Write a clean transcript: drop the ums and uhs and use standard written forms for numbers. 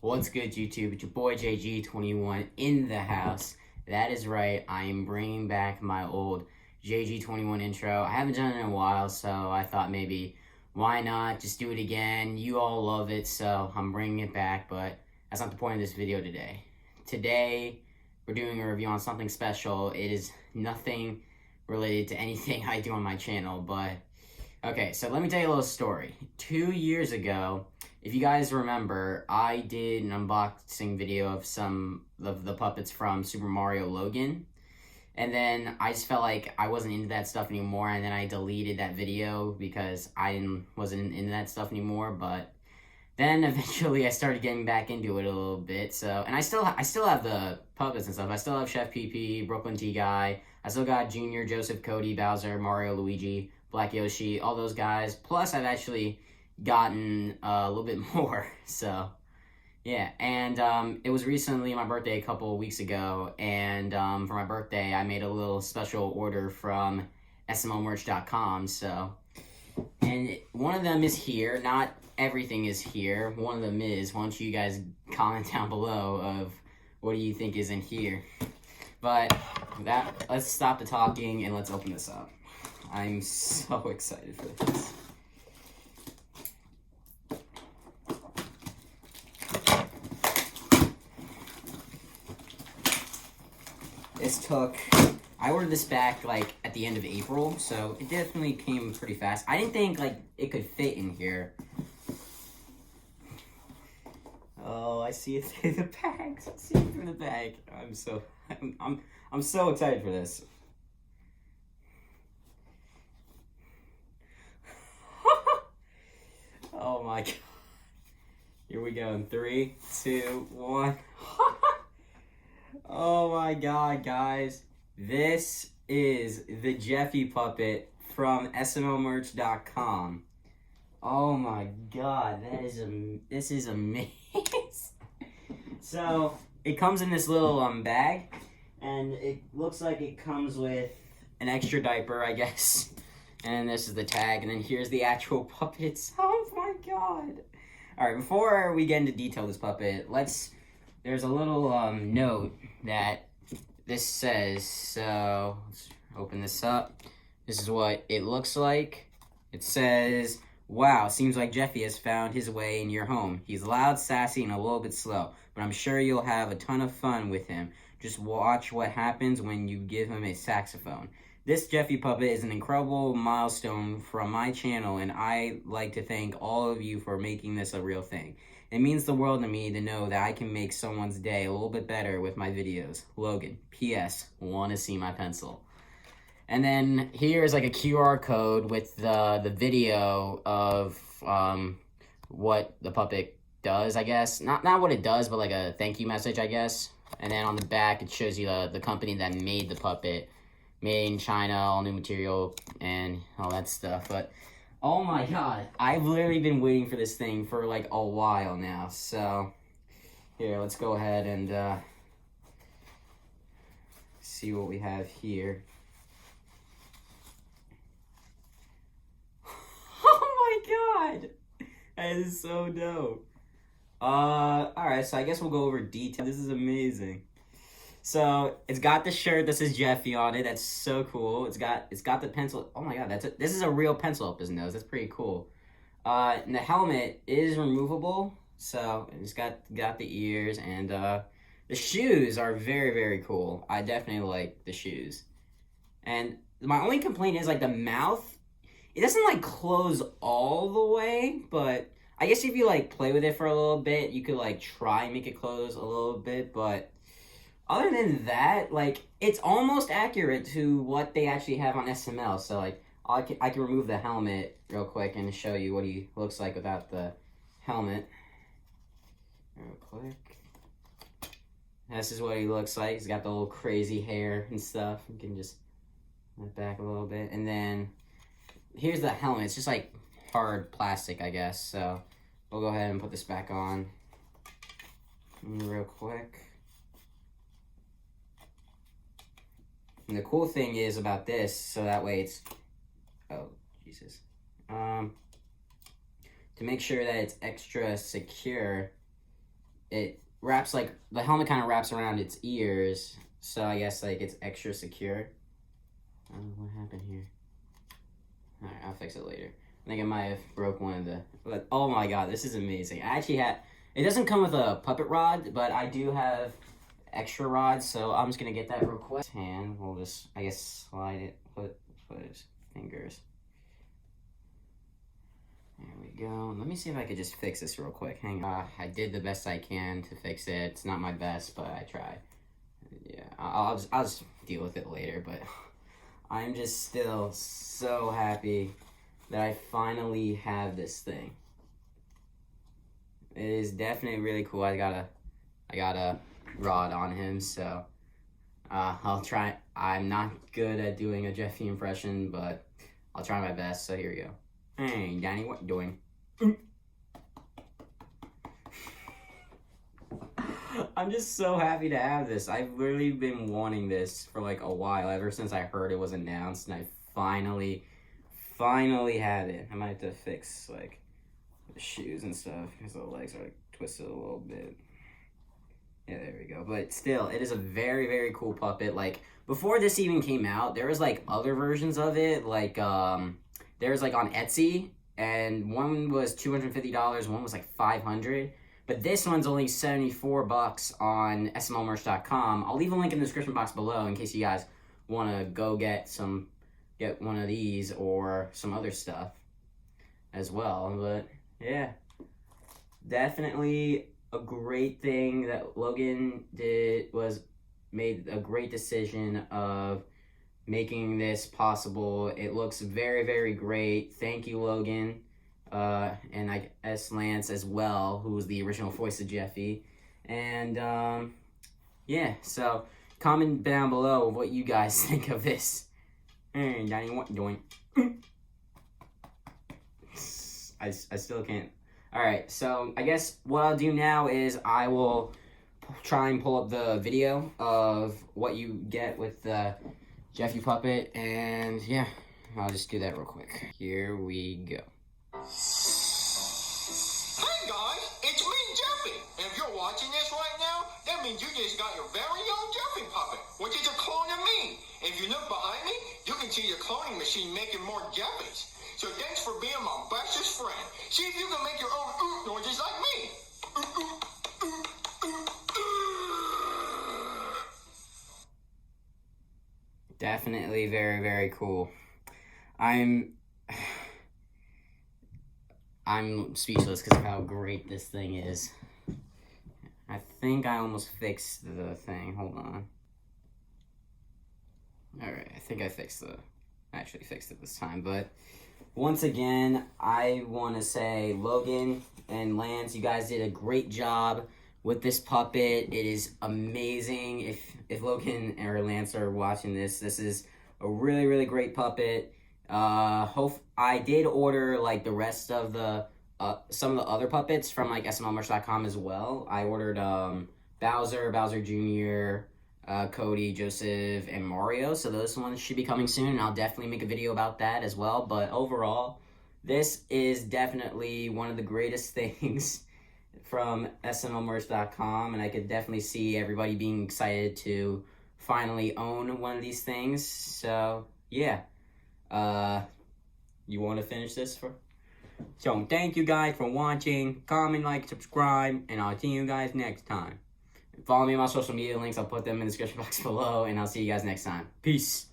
What's good, YouTube? It's your boy JG21 in the house. That is right, I am bringing back my old JG21 intro. I haven't done it in a while, so I thought maybe why not just do it again. You all love it, so I'm bringing it back, but that's not the point of this video today. Today, we're doing a review on something special. It is nothing related to anything I do on my channel, but okay, so let me tell you a little story. 2 years ago, if you guys remember, I did an unboxing video of some of the puppets from Super Mario Logan. And then I just felt like I wasn't into that stuff anymore, and then I deleted that video because wasn't into that stuff anymore. But then eventually I started getting back into it a little bit. So, and I still have the puppets and stuff. I still have Chef PP, Brooklyn T Guy. I still got Junior, Joseph, Cody, Bowser, Mario, Luigi, Black Yoshi, all those guys. Plus, I've actually gotten a little bit more. So, yeah. And it was recently my birthday a couple of weeks ago. And for my birthday, I made a little special order from SMLmerch.com. So, and one of them is here. Not everything is here. One of them is. Why don't you guys comment down below of what do you think is in here? But let's stop the talking and let's open this up. I'm so excited for this. I ordered this back like at the end of April, so it definitely came pretty fast. I didn't think like it could fit in here. Oh, I see it through the bag. I see it through the bag. I'm so excited for this. Oh my god. Here we go in 3, 2, 1. Oh my god, guys. This is the Jeffy Puppet from SMLmerch.com. Oh my god, this is amazing. So, it comes in this little bag, and it looks like it comes with an extra diaper, I guess. And this is the tag, and then here's the actual puppet itself. Oh my god. Alright, before we get into detail of this puppet, there's a little note that this says. So let's open this up. This is what it looks like. It says, "Wow, seems like Jeffy has found his way in your home. He's loud, sassy, and a little bit slow, but I'm sure you'll have a ton of fun with him. Just watch what happens when you give him a saxophone. This Jeffy Puppet is an incredible milestone from my channel, and I'd like to thank all of you for making this a real thing. It means the world to me to know that I can make someone's day a little bit better with my videos. Logan, P.S. Want to see my pencil." And then here's like a QR code with the video of what the puppet does, I guess. Not what it does, but like a thank you message, I guess. And then on the back, it shows you the company that made the puppet. Made in China, all new material, and all that stuff. But, oh my god, I've literally been waiting for this thing for like a while now. So, here, let's go ahead and see what we have here. Oh my god! That is so dope. Alright, so I guess we'll go over detail. This is amazing. So it's got the shirt that says Jeffy on it. That's so cool. It's got the pencil. Oh my god, this is a real pencil up his nose. That's pretty cool. And the helmet is removable. So it's got the ears, and the shoes are very, very cool. I definitely like the shoes. And my only complaint is like the mouth. It doesn't like close all the way, but I guess if you like play with it for a little bit, you could like try and make it close a little bit, but other than that, like, it's almost accurate to what they actually have on SML. So, like, I can remove the helmet real quick and show you what he looks like without the helmet. Real quick. This is what he looks like. He's got the little crazy hair and stuff. You can just let back a little bit. And then, here's the helmet. It's just, like, hard plastic, I guess. So, we'll go ahead and put this back on real quick. And the cool thing is about this, so that way it's, oh, Jesus. To make sure that it's extra secure, it wraps like the helmet kind of wraps around its ears, so I guess like it's extra secure. I don't know what happened here. All right, I'll fix it later. I think I might have broke one of the. But oh my god, this is amazing. I actually have. It doesn't come with a puppet rod, but I do have extra rods, so I'm just gonna get that real quick. Hand, we'll just I guess slide it. Put his fingers. There we go. Let me see if I could just fix this real quick. Hang on. I did the best I can to fix it. It's not my best, but I tried. Yeah, I'll just deal with it later. But I'm just still so happy that I finally have this thing. It is definitely really cool. I got a rod on him, so I'll try. I'm not good at doing a Jeffy impression, but I'll try my best. So here we go. Hey, Danny, what you doing? I'm just so happy to have this. I've literally been wanting this for like a while, ever since I heard it was announced, and I finally have it. I might have to fix like the shoes and stuff because the legs are like twisted a little bit. Yeah, there we go. But still, it is a very, very cool puppet. Like, before this even came out, there was like other versions of it, like there's like on Etsy, and one was $250, one was like $500. But this one's only $74 on SMLmerch.com. I'll leave a link in the description box below in case you guys want to go get one of these or some other stuff as well. But yeah, definitely a great thing that Logan made a great decision of making this possible. It looks very, very great. Thank you, Logan. And I guess Lance as well, who was the original voice of Jeffy. And yeah, so comment down below what you guys think of this. Hey, Danny, what you doing? I still can't. Alright, so I guess what I'll do now is I will try and pull up the video of what you get with the Jeffy Puppet, and yeah, I'll just do that real quick. Here we go. Hey guys, it's me, Jeffy. And if you're watching this right now, that means you just got your very own Jeffy Puppet, which is a clone of me. If you look behind me, you can see the cloning machine making more Jeffys. So thanks for being my bestest friend. See if you can make your own noises like me. Definitely very, very cool. I'm speechless because of how great this thing is. I think I almost fixed the thing. Hold on. Alright, I think I actually fixed it this time. But once again, I want to say, Logan and Lance, you guys did a great job with this puppet. It is amazing. If Logan or Lance are watching this is a really, really great puppet. I did order like the rest of the some of the other puppets from like SMLmerch.com as well. I ordered Bowser Jr., Cody, Joseph, and Mario. So those ones should be coming soon, and I'll definitely make a video about that as well. But overall, this is definitely one of the greatest things from SMLmerch.com, and I could definitely see everybody being excited to finally own one of these things. So yeah, you want to finish this so thank you guys for watching. Comment, like, subscribe, and I'll see you guys next time. Follow me on my social media links. I'll put them in the description box below, and I'll see you guys next time. Peace.